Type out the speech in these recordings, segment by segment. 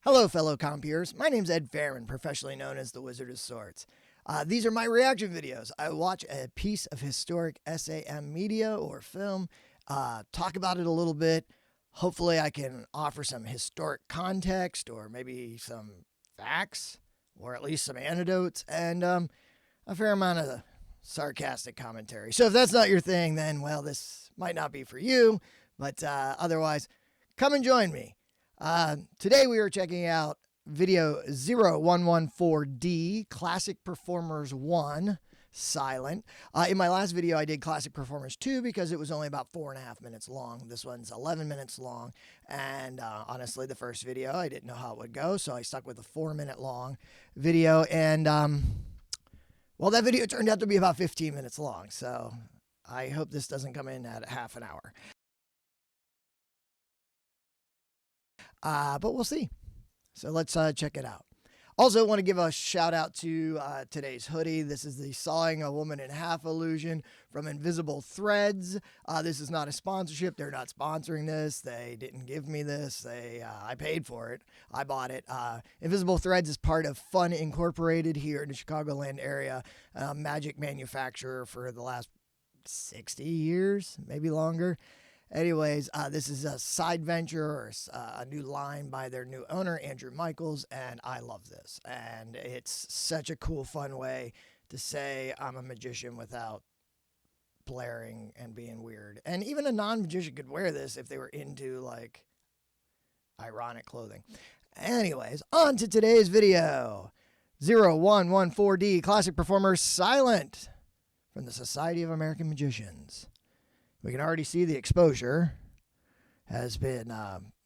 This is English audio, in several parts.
Hello, fellow compeers. My name's Ed Fairman, professionally known as the Wizard of Swords. These are my reaction videos. I watch a piece of historic SAM media or film, talk about it a little bit. Hopefully, I can offer some historic context or maybe some facts or at least some anecdotes and a fair amount of sarcastic commentary. So, if that's not your thing, then, well, this might not be for you. But otherwise, come and join me. Today we are checking out video 0114D, Classic Performers 1, Silent. In my last video, I did Classic Performers 2 because it was only about 4.5 minutes long. This one's 11 minutes long. And honestly, the first video, I didn't know how it would go, so I stuck with a 4-minute long video. And, well, that video turned out to be about 15 minutes long. So I hope this doesn't come in at half an hour. But we'll see. So let's check it out. Also, want to give a shout out to today's hoodie. This is the Sawing a Woman in Half illusion from Invisible Threads. This is not a sponsorship. They're not sponsoring this. They didn't give me this. I paid for it. I bought it. Invisible Threads is part of Fun Incorporated here in the Chicagoland area. Magic manufacturer for the last 60 years, maybe longer. Anyways, this is a side venture or a new line by their new owner, Andrew Michaels, and I love this. And it's such a cool, fun way to say I'm a magician without blaring and being weird. And even a non-magician could wear this if they were into, like, ironic clothing. Anyways, on to today's video. 0114D, Classic Performer Silent from the Society of American Magicians. We can already see the exposure has been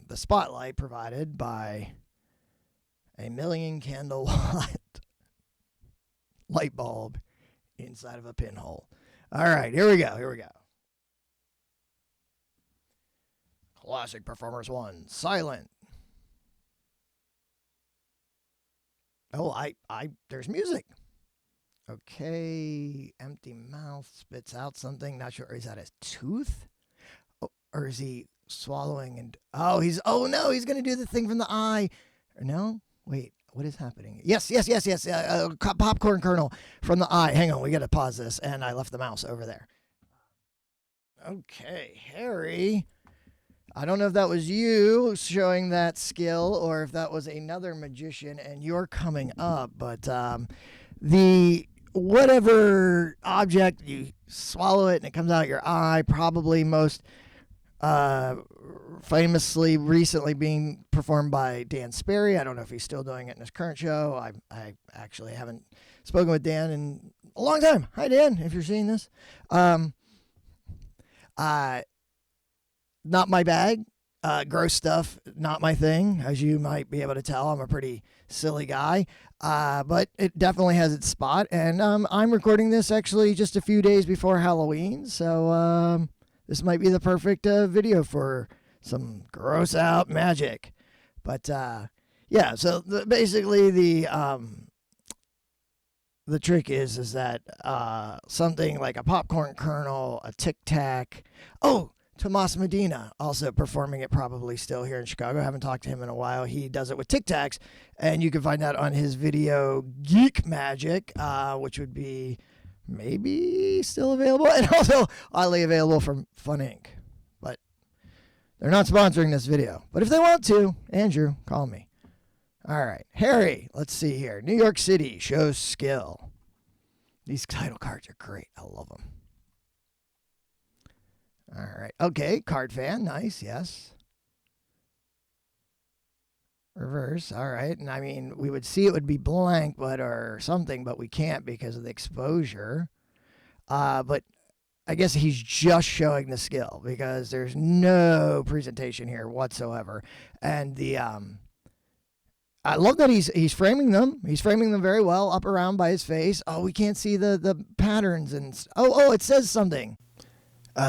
the spotlight provided by a 1,000,000 candle watt light bulb inside of a pinhole. All right, here we go. Classic Performers 1, Silent. Oh, there's music. Okay, empty mouth, spits out something. Not sure. Is that a tooth? Oh, or is he swallowing? And oh no, he's going to do the thing from the eye. No? Wait, what is happening? Yes. Popcorn kernel from the eye. Hang on, we got to pause this. And I left the mouse over there. Okay, Harry. I don't know if that was you showing that skill or if that was another magician and you're coming up, but the whatever object, you swallow it and it comes out your eye, probably most famously recently being performed by Dan Sperry. I don't know if he's still doing it in his current show. I actually haven't spoken with Dan in a long time. Hi, Dan, if you're seeing this. Not my bag. Gross stuff, not my thing. As you might be able to tell, I'm a pretty silly guy. But it definitely has its spot. And I'm recording this actually just a few days before Halloween. So this might be the perfect video for some gross out magic. But yeah, so basically the trick is that something like a popcorn kernel, a Tic Tac. Oh, Tomas Medina also performing it probably still here in Chicago. I haven't talked to him in a while. He does it with Tic Tacs, and you can find that on his video Geek Magic, which would be maybe still available, and also oddly available from Fun Inc. But they're not sponsoring this video. But if they want to, Andrew, call me. All right, Harry, let's see here. New York City shows skill. These title cards are great. I love them. All right. Okay. Card fan. Nice. Yes. Reverse. All right. And I mean, we would see it would be blank, or something, but we can't because of the exposure. But I guess he's just showing the skill because there's no presentation here whatsoever. And I love that he's framing them. He's framing them very well up around by his face. Oh, we can't see the patterns and it says something.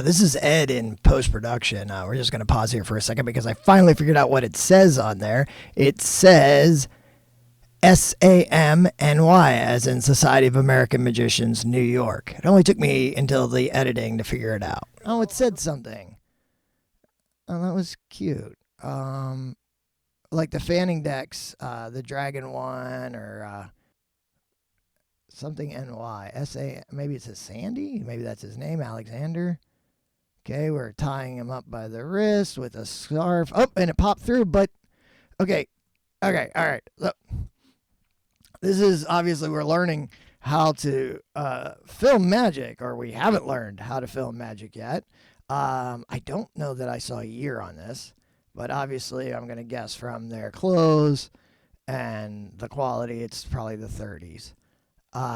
This is Ed in post-production. We're just going to pause here for a second because I finally figured out what it says on there. It says SAMNY, as in Society of American Magicians, New York. It only took me until the editing to figure it out. Oh, it said something. Oh, that was cute. like the fanning decks, the Dragon one or something NY. SA, maybe it's a Sandy? Maybe that's his name, Alexander. Okay, we're tying him up by the wrist with a scarf. Oh, and it popped through, but okay, all right. Look, this is obviously we're learning how to film magic, or we haven't learned how to film magic yet. I don't know that I saw a year on this, but obviously I'm going to guess from their clothes and the quality, it's probably the 30s. Okay,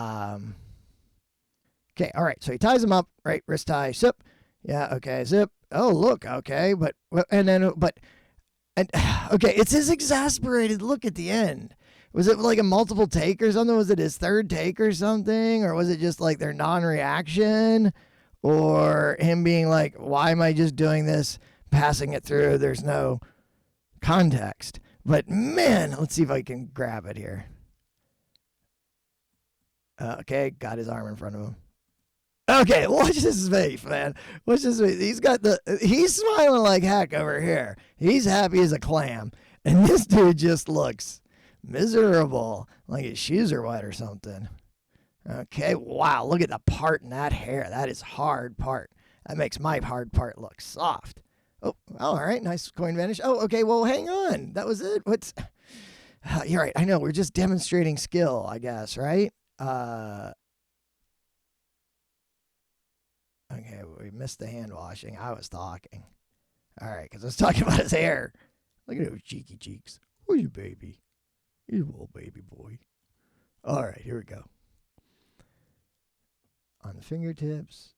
all right, so he ties him up, right, wrist tie, zip. Yeah, okay, zip. Oh, look, okay, but okay, it's his exasperated look at the end. Was it like a multiple take or something? Was it his third take or something? Or was it just like their non-reaction? Or him being like, why am I just doing this, passing it through? There's no context. But man, let's see if I can grab it here. Okay, got his arm in front of him. Okay, watch his face, man. Watch his face. He's smiling like heck over here. He's happy as a clam. And this dude just looks miserable, like his shoes are wet or something. Okay, wow, look at the part in that hair. That is hard part. That makes my hard part look soft. Oh, all right, nice coin vanish. Oh, okay, well, hang on. That was it. You're right, I know, we're just demonstrating skill, I guess, right? Okay, we missed the hand washing. I was talking. All right, because I was talking about his hair. Look at those cheeky cheeks. Oh, you baby. You little baby boy. All right, here we go. On the fingertips.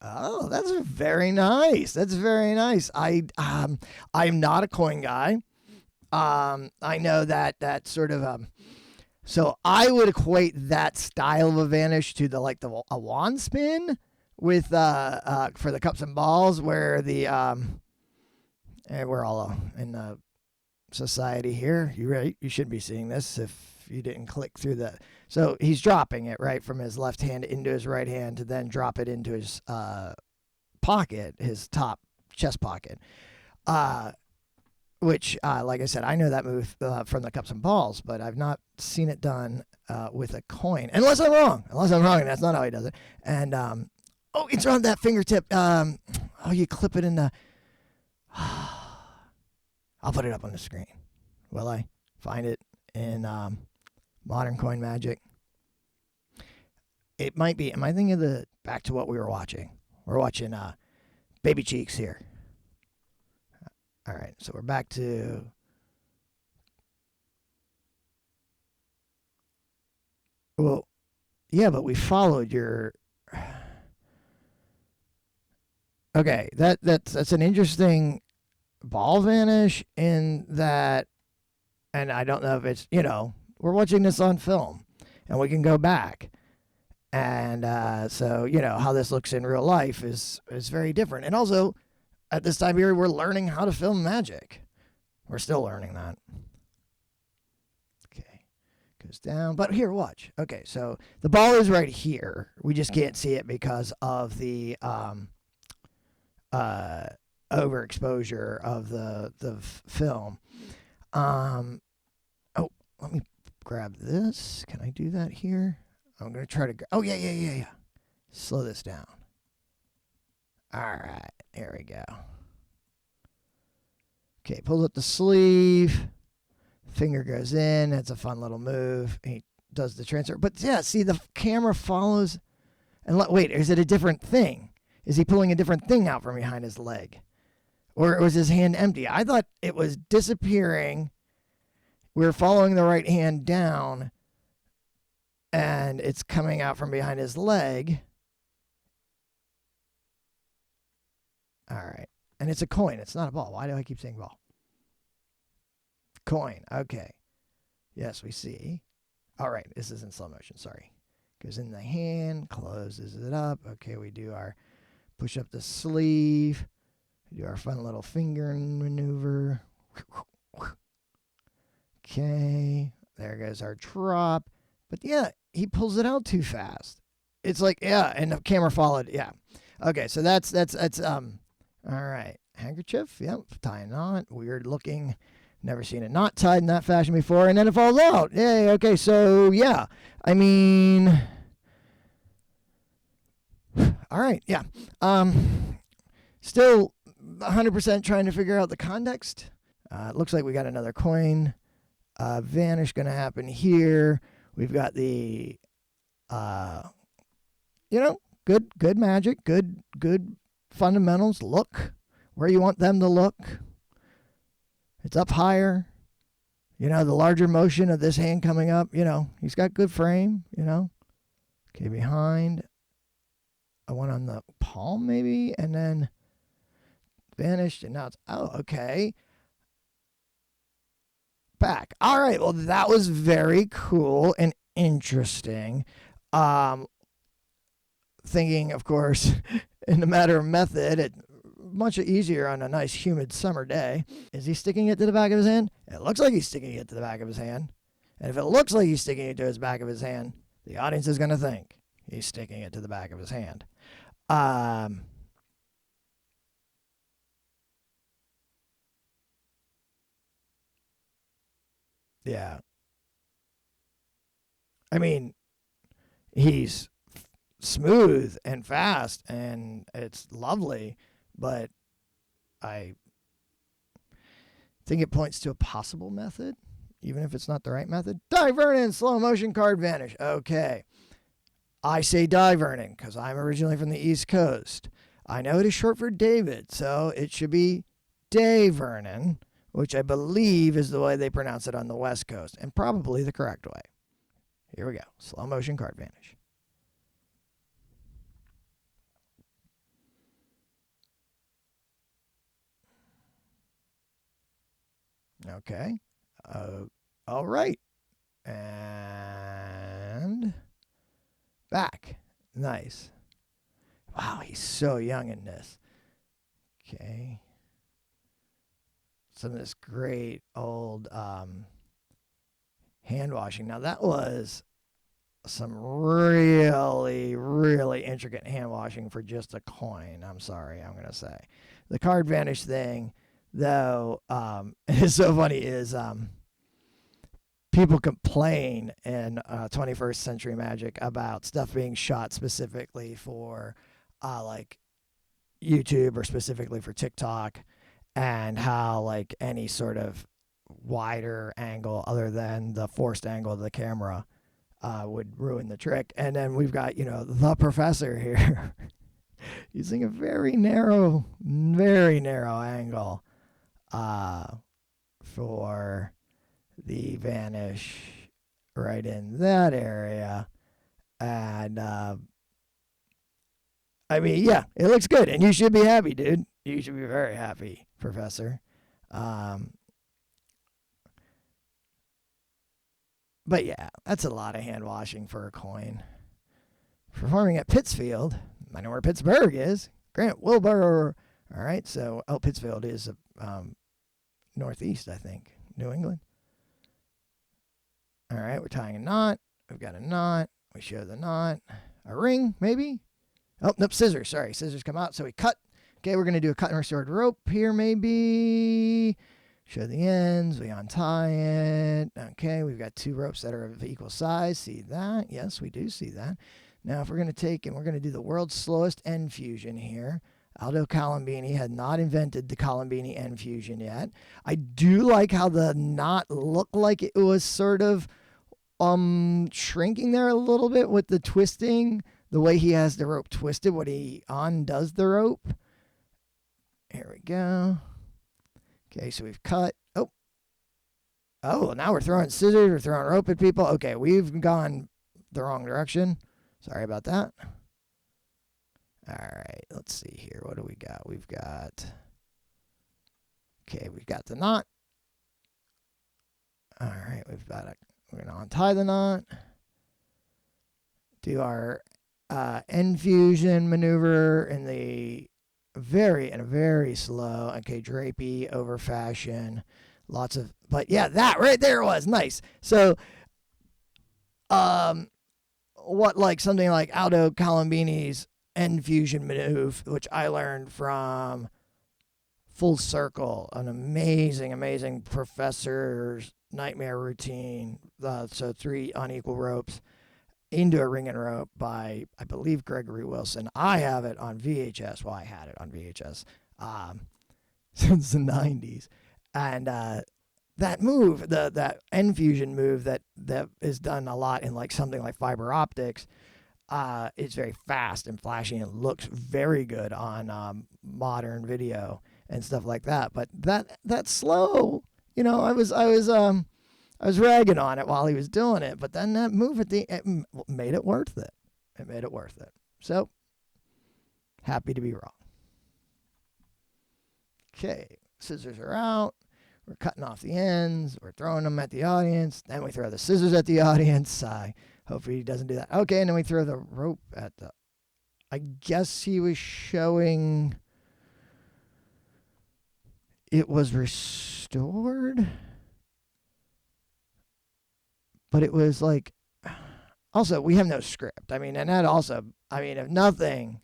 Oh, that's very nice. That's very nice. I'm not a coin guy. I know that sort of so I would equate that style of a vanish to a wand spin with for the cups and balls, where the we're all in the society here. You right? You shouldn't be seeing this if you didn't click through the. So he's dropping it right from his left hand into his right hand to then drop it into his pocket, his top chest pocket. Which, like I said, I know that move from the cups and balls, but I've not seen it done with a coin. Unless I'm wrong. And that's not how he does it. And, it's around that fingertip. You clip it in the... I'll put it up on the screen. Will I? Find it in Modern Coin Magic. It might be... Am I thinking back to what we were watching? We're watching Baby Cheeks here. All right, so we're back to well, yeah, but we followed your. Okay, that's an interesting ball vanish in that, and I don't know if it's we're watching this on film, and we can go back, and so how this looks in real life is very different, and also. At this time here, we're learning how to film magic. We're still learning that. Okay. Goes down. But here, watch. Okay, so the ball is right here. We just can't see it because of the overexposure of the film. Let me grab this. Can I do that here? I'm going to try to... Oh, yeah. Slow this down. All right, here we go. Okay, pulls up the sleeve. Finger goes in. That's a fun little move. He does the transfer. But yeah, see, the camera follows. And wait, is it a different thing? Is he pulling a different thing out from behind his leg? Or was his hand empty? I thought it was disappearing. We were following the right hand down. And it's coming out from behind his leg. All right. And it's a coin. It's not a ball. Why do I keep saying ball? Coin. Okay. Yes, we see. All right. This is in slow motion. Sorry. Goes in the hand. Closes it up. Okay. We do our push up the sleeve. We do our fun little finger maneuver. Okay. There goes our drop. But yeah, he pulls it out too fast. It's like, yeah. And the camera followed. Yeah. Okay. So that's All right. Handkerchief. Yep. Tie a knot. Weird looking. Never seen a knot tied in that fashion before. And then it falls out. Yay. Okay. So, yeah. I mean, all right. Yeah. Still 100% trying to figure out the context. It looks like we got another coin. Vanish going to happen here. We've got the, good magic, good fundamentals. Look where you want them to look. It's up higher. The larger motion of this hand coming up, he's got good frame, Okay, behind. I went on the palm maybe, and then vanished, and now it's, okay. Back. All right, well, that was very cool and interesting. Thinking, of course, in the matter of method, it's much easier on a nice humid summer day. Is he sticking it to the back of his hand? It looks like he's sticking it to the back of his hand. And if it looks like he's sticking it to his back of his hand, the audience is going to think he's sticking it to the back of his hand. Yeah. I mean, he's smooth and fast and it's lovely, but I think it points to a possible method, even if it's not the right method. Die Vernon, slow motion card vanish. Okay. I say Die Vernon because I'm originally from the East Coast. I know it is short for David, so it should be Dave Vernon, which I believe is the way they pronounce it on the West Coast, and probably the correct way. Here we go. Slow motion card vanish. Okay. All right. And back. Nice. Wow, he's so young in this. Okay. Some of this great old hand washing. Now, that was some really, really intricate hand washing for just a coin. I'm sorry, I'm going to say. The card vanish thing, though, is so funny, is people complain in 21st century magic about stuff being shot specifically for like YouTube or specifically for TikTok, and how like any sort of wider angle other than the forced angle of the camera would ruin the trick. And then we've got, the professor here using a very narrow angle for the vanish right in that area. And I mean, yeah, it looks good. And you should be happy, dude. You should be very happy, Professor. But yeah, that's a lot of hand washing for a coin. Performing at Pittsfield, I know where Pittsburgh is. Grant Wilbur. All right, so Pittsfield is northeast, I think, New England. All right, we're tying a knot. We've got a knot. We show the knot. A ring, maybe? Oh, nope, scissors. Sorry, scissors come out, so we cut. Okay, we're going to do a cut and restored rope here, maybe. Show the ends. We untie it. Okay, we've got two ropes that are of equal size. See that? Yes, we do see that. Now, if we're going to take and we're going to do the world's slowest end fusion here. Aldo Colombini had not invented the Colombini end fusion yet. I do like how the knot looked like it was sort of shrinking there a little bit with the twisting. The way he has the rope twisted when he undoes the rope. Here we go. Okay, so we've cut. Oh, now we're throwing scissors. We're throwing rope at people. Okay, we've gone the wrong direction. Sorry about that. All right, let's see here. What do we got? We've got the knot. All right, we're going to untie the knot. Do our end fusion maneuver in the very slow. Okay, drapey over fashion. But yeah, that right there was nice. So, something like Aldo Colombini's end fusion maneuver, which I learned from full circle, an amazing professor's nightmare routine. So 3 unequal ropes into a ring and rope by, I believe, Gregory Wilson. I have it on VHS. Well, I had it on VHS since the 90s. And that move, that end fusion move that is done a lot in like something like fiber optics, it's very fast and flashy and looks very good on modern video and stuff like that. But that slow, I was ragging on it while he was doing it, but then that move it made it worth it. It made it worth it. So happy to be wrong. Okay, scissors are out. We're cutting off the ends. We're throwing them at the audience. Then we throw the scissors at the audience. Hopefully he doesn't do that. Okay, and then we throw the rope at the... I guess he was showing... It was restored? But it was like... Also, we have no script. I mean, and that also... I mean, if nothing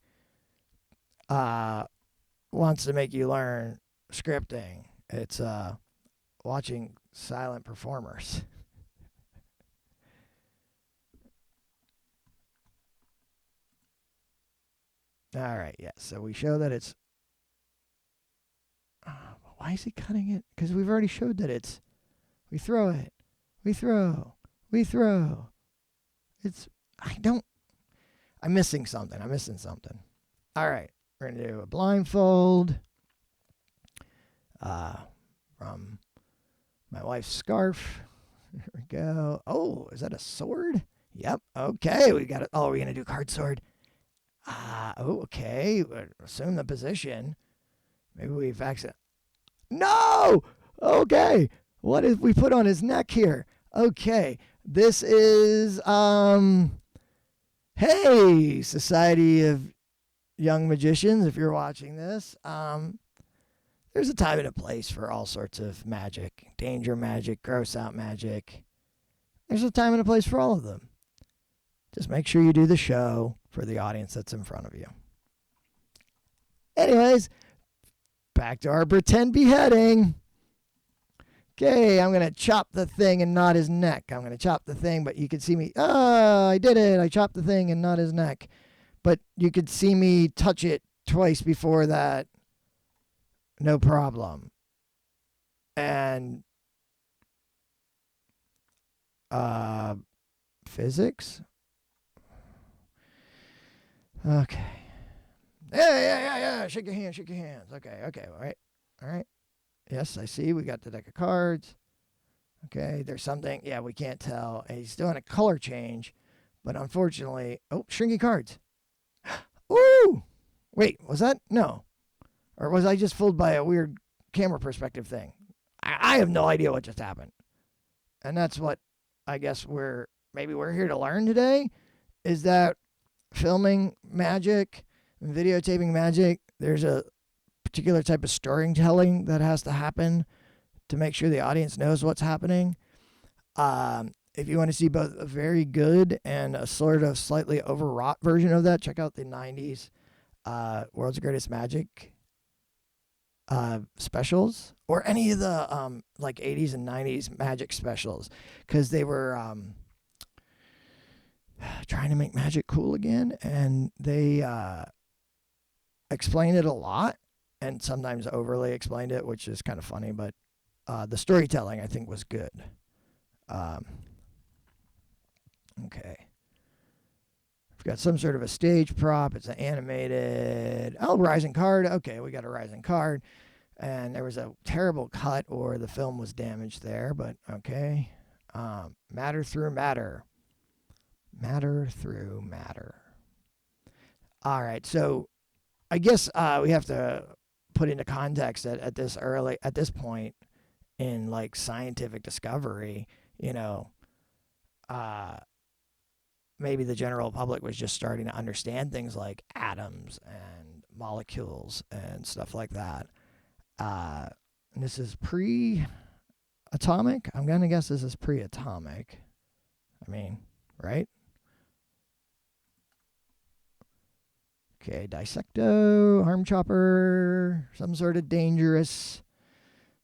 wants to make you learn scripting, it's watching silent performers. All right, yeah. So we show that it's... why is he cutting it? Because we've already showed that it's... We throw it. We throw. We throw. It's... I'm missing something. All right. We're going to do a blindfold from my wife's scarf. Here we go. Oh, is that a sword? Yep. Okay, we got it. Oh, we're going to do card sword. Okay. Assume the position. Maybe we've accidentally... No! Okay. What if we put on his neck here? Okay. This is, hey, Society of Young Magicians, if you're watching this. There's a time and a place for all sorts of magic. Danger magic, gross out magic. There's a time and a place for all of them. Just make sure you do the show for the audience that's in front of you. Anyways, back to our pretend beheading. Okay, I'm going to chop the thing and not his neck. I'm going to chop the thing, but you can see me. I did it. I chopped the thing and not his neck. But you could see me touch it twice before that. No problem. And physics? Okay. Yeah. Shake your hands. Okay. All right. Yes, I see. We got the deck of cards. Okay, there's something. Yeah, we can't tell. And he's doing a color change, but unfortunately... Oh, shrinking cards. Ooh! Wait, was that? No. Or was I just fooled by a weird camera perspective thing? I have no idea what just happened. And that's what I guess we're here to learn today, is that filming magic and videotaping magic, there's a particular type of storytelling that has to happen to make sure the audience knows what's happening. If you want to see both a very good and a sort of slightly overwrought version of that, check out the 90s World's Greatest Magic specials, or any of the like 80s and 90s magic specials, because they were trying to make magic cool again, and they explained it a lot, and sometimes overly explained it, which is kind of funny, but the storytelling, I think, was good. Okay. We've got some sort of a stage prop. It's an animated... Oh, rising card. Okay, we got a rising card. And there was a terrible cut, or the film was damaged there, but okay. Matter through matter. Matter through matter. All right, so I guess we have to put into context that at this point in like scientific discovery, maybe the general public was just starting to understand things like atoms and molecules and stuff like that. And this is pre-atomic. I'm going to guess this is pre-atomic. I mean, right? Okay, dissecto, arm chopper, some sort of dangerous.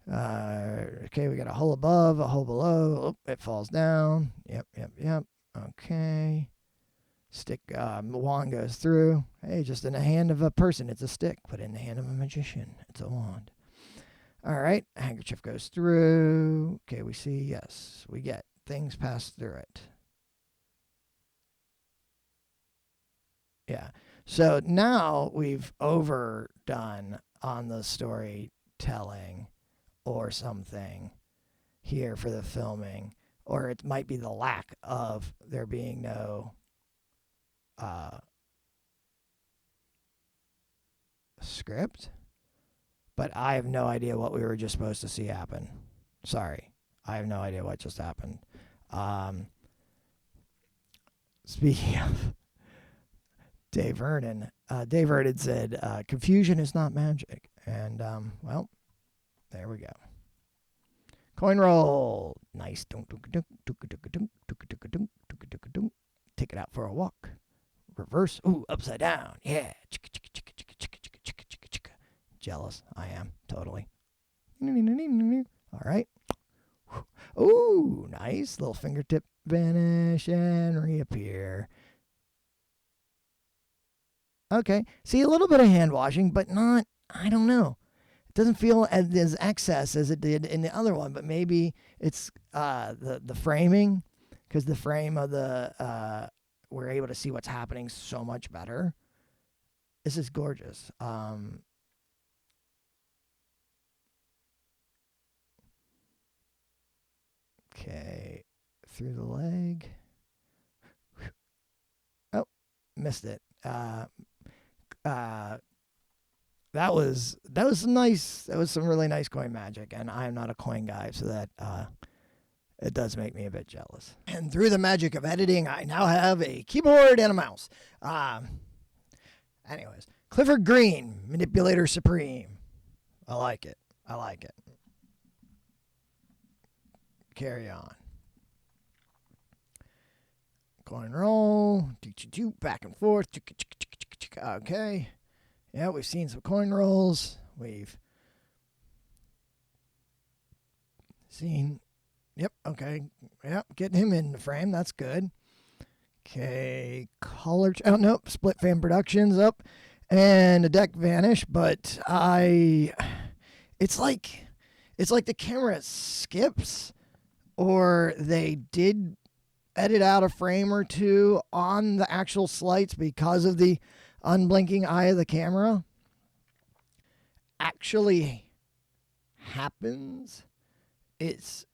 Okay, we got a hole above, a hole below. Oh, it falls down. Yep. Okay. Stick, wand goes through. Hey, just in the hand of a person, it's a stick. Put it in the hand of a magician, it's a wand. All right, handkerchief goes through. Okay, we see, yes, we get things pass through it. Yeah. So now we've overdone on the storytelling or something here for the filming, or it might be the lack of there being no script. But I have no idea what we were just supposed to see happen. Sorry, I have no idea what just happened. Speaking of Dave Vernon said, confusion is not magic. And, well, there we go. Coin roll. Nice. Take it out for a walk. Reverse. Ooh, upside down. Yeah. Jealous. I am. Totally. All right. Ooh, nice. Little fingertip vanish and reappear. Okay. See, a little bit of hand washing, but not, I don't know. It doesn't feel as excess as it did in the other one, but maybe it's the framing, because the frame of the, we're able to see what's happening so much better. This is gorgeous. Okay. Through the leg. Oh, missed it. That was nice. That was some really nice coin magic, and I'm not a coin guy, so that it does make me a bit jealous. And through the magic of editing, I now have a keyboard and a mouse. Anyways, Clifford Green, Manipulator Supreme. I like it. Carry on. Coin roll. Back and forth. Okay. Yeah, we've seen some coin rolls. We've seen. Yep, okay. Yep, getting him in the frame. That's good. Okay, color. Oh, nope. Split Fan Productions up. And the deck vanished, but it's like the camera skips, or they did edit out a frame or two on the actual slides because of the unblinking eye of the camera. Actually happens. It's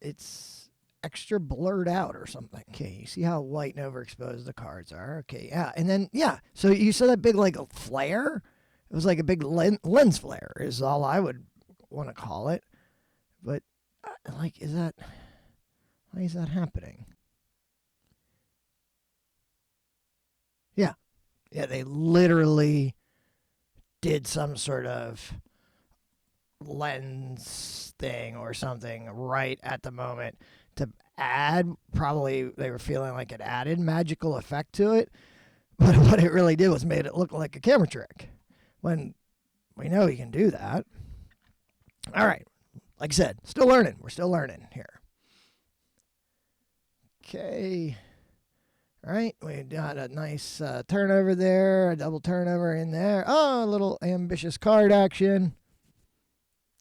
extra blurred out or something. Okay, you see how white and overexposed the cards are. Okay, yeah, and then yeah. So you saw that big like flare. It was like a big lens flare is all I would want to call it. But like, why is that happening? Yeah, they literally did some sort of lens thing or something right at the moment to add, probably they were feeling like it added magical effect to it, but what it really did was made it look like a camera trick when we know you can do that. All right, like I said, still learning. We're still learning here. Okay. All right, we got a nice turnover there, a double turnover in there. Oh, a little ambitious card action.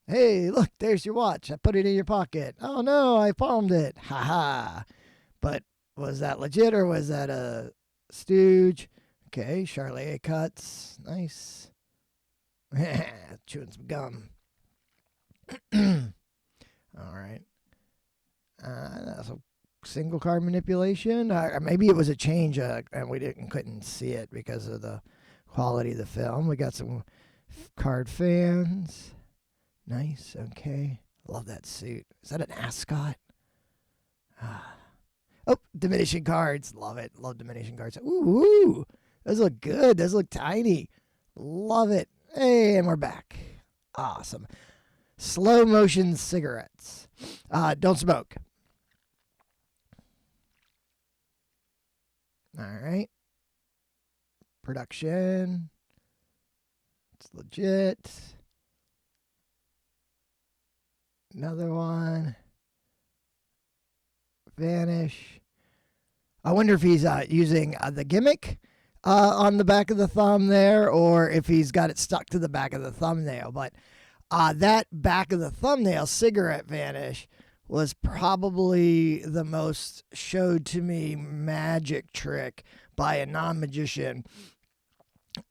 Hey, look, there's your watch. I put it in your pocket. Oh no, I palmed it. Ha ha. But was that legit or was that a stooge? Okay, Charlet cuts. Nice. Chewing some gum. All right. That's a single card manipulation. Maybe it was a change and we couldn't see it because of the quality of the film. We got some card fans. Nice. Okay. Love that suit. Is that an ascot? Oh, diminishing cards. Love it. Love diminishing cards. Ooh. Those look good. Those look tiny. Love it. Hey, and we're back. Awesome. Slow motion cigarettes. Don't smoke. All right. Production. legit. Another one. Vanish. I wonder if he's using the gimmick on the back of the thumb there, or if he's got it stuck to the back of the thumbnail. But that back of the thumbnail cigarette vanish was probably the most showed to me magic trick by a non-magician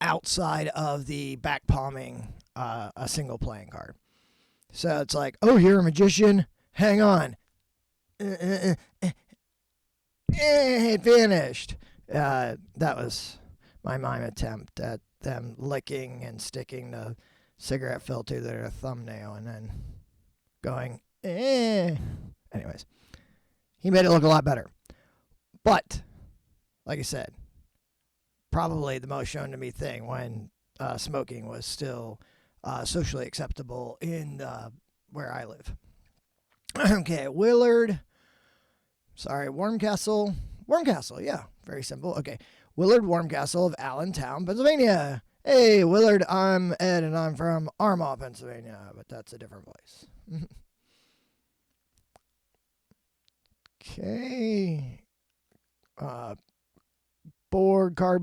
outside of the back palming a single playing card. So it's like, oh, you're a magician? Hang on. It vanished. That was my mime attempt at them licking and sticking the cigarette filter to their thumbnail and then going, Anyways, he made it look a lot better. But, like I said, probably the most shown to me thing when smoking was still socially acceptable in where I live. Okay, Willard. Sorry, Warmcastle. Warmcastle, yeah, very simple. Okay, Willard Warmcastle of Allentown, Pennsylvania. Hey, Willard, I'm Ed, and I'm from Armagh, Pennsylvania, but that's a different place. Okay. Cardboard,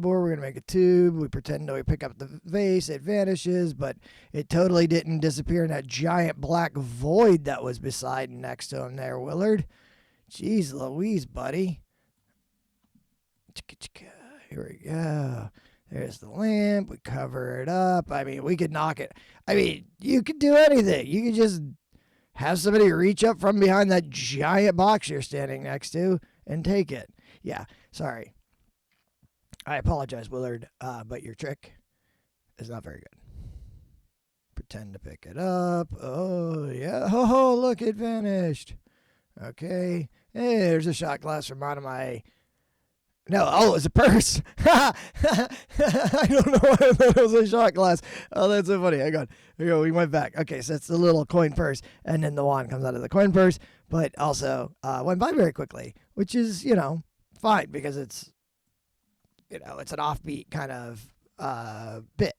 we're going to make a tube. We pretend that we pick up the vase. It vanishes, but it totally didn't disappear in that giant black void that was beside and next to him there, Willard. Jeez Louise, buddy. Here we go. There's the lamp. We cover it up. I mean, we could knock it. I mean, you could do anything. You could just have somebody reach up from behind that giant box you're standing next to and take it. Yeah, sorry. I apologize, Willard, but your trick is not very good. Pretend to pick it up. Oh, yeah. Oh, look, it vanished. Okay. Hey, there's a shot glass from out of my... No, oh, it was a purse. I don't know why I thought it was a shot glass. Oh, that's so funny. Hang on. Here we go. We went back. Okay, so it's the little coin purse, and then the wand comes out of the coin purse, but also went by very quickly, which is, fine because it's, it's an offbeat kind of bit.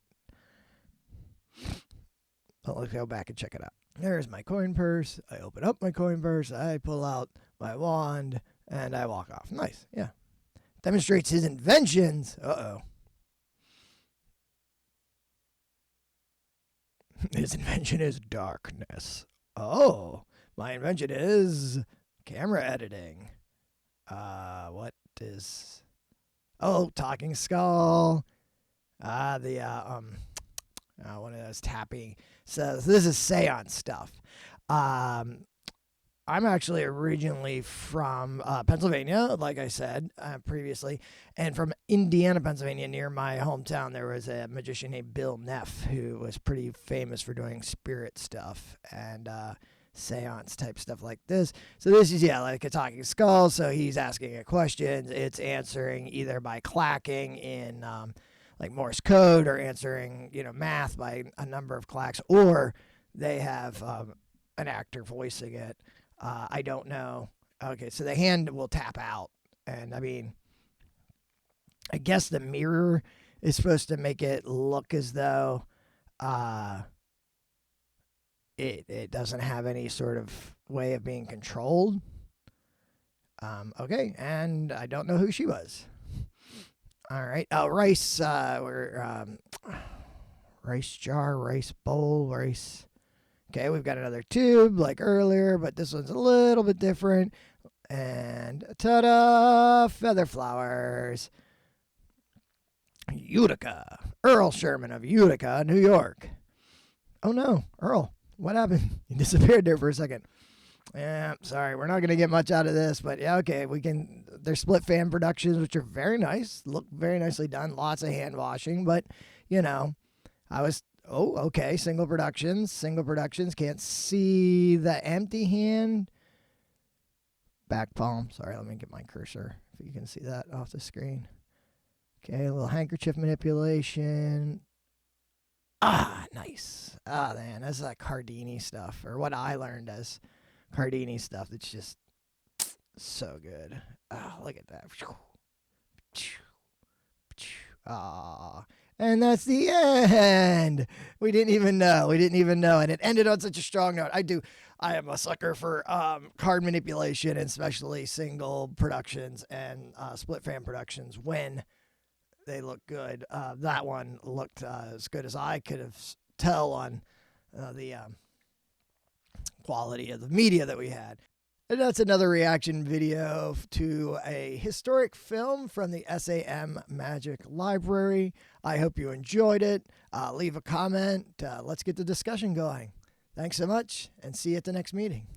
Well, let's go back and check it out. There's my coin purse. I open up my coin purse. I pull out my wand, and I walk off. Nice, yeah. Demonstrates his inventions. Uh-oh. His invention is darkness. Oh, my invention is camera editing. What is... Oh, talking skull. One of those tapping. So this is seance stuff. I'm actually originally from Pennsylvania, like I said previously, and from Indiana, Pennsylvania, near my hometown. There was a magician named Bill Neff who was pretty famous for doing spirit stuff and seance type stuff like this. So this is, like a talking skull. So he's asking a question. It's answering either by clacking in like Morse code or answering, math by a number of clacks, or they have an actor voicing it. I don't know. Okay, so the hand will tap out. And, I guess the mirror is supposed to make it look as though it doesn't have any sort of way of being controlled. Okay, and I don't know who she was. All right. Rice, rice jar, rice bowl, rice... Okay, we've got another tube like earlier, but this one's a little bit different. And ta-da! Feather flowers. Utica. Earl Sherman of Utica, New York. Oh no, Earl, what happened? You disappeared there for a second. Yeah, sorry, we're not going to get much out of this, but yeah, okay, they're split fan productions, which are very nice, look very nicely done, lots of hand washing, but, oh, okay, single productions, can't see the empty hand. Back palm, sorry, let me get my cursor, if you can see that off the screen. Okay, a little handkerchief manipulation. Nice. Man, that's like Cardini stuff, or what I learned as Cardini stuff. That's just so good. Look at that. And that's the end. We didn't even know. And it ended on such a strong note. I am a sucker for card manipulation, and especially single productions and split frame productions when they look good. That one looked as good as I could have tell on the quality of the media that we had. And that's another reaction video to a historic film from the SAM Magic Library. I hope you enjoyed it. Leave a comment. Let's get the discussion going. Thanks so much, and see you at the next meeting.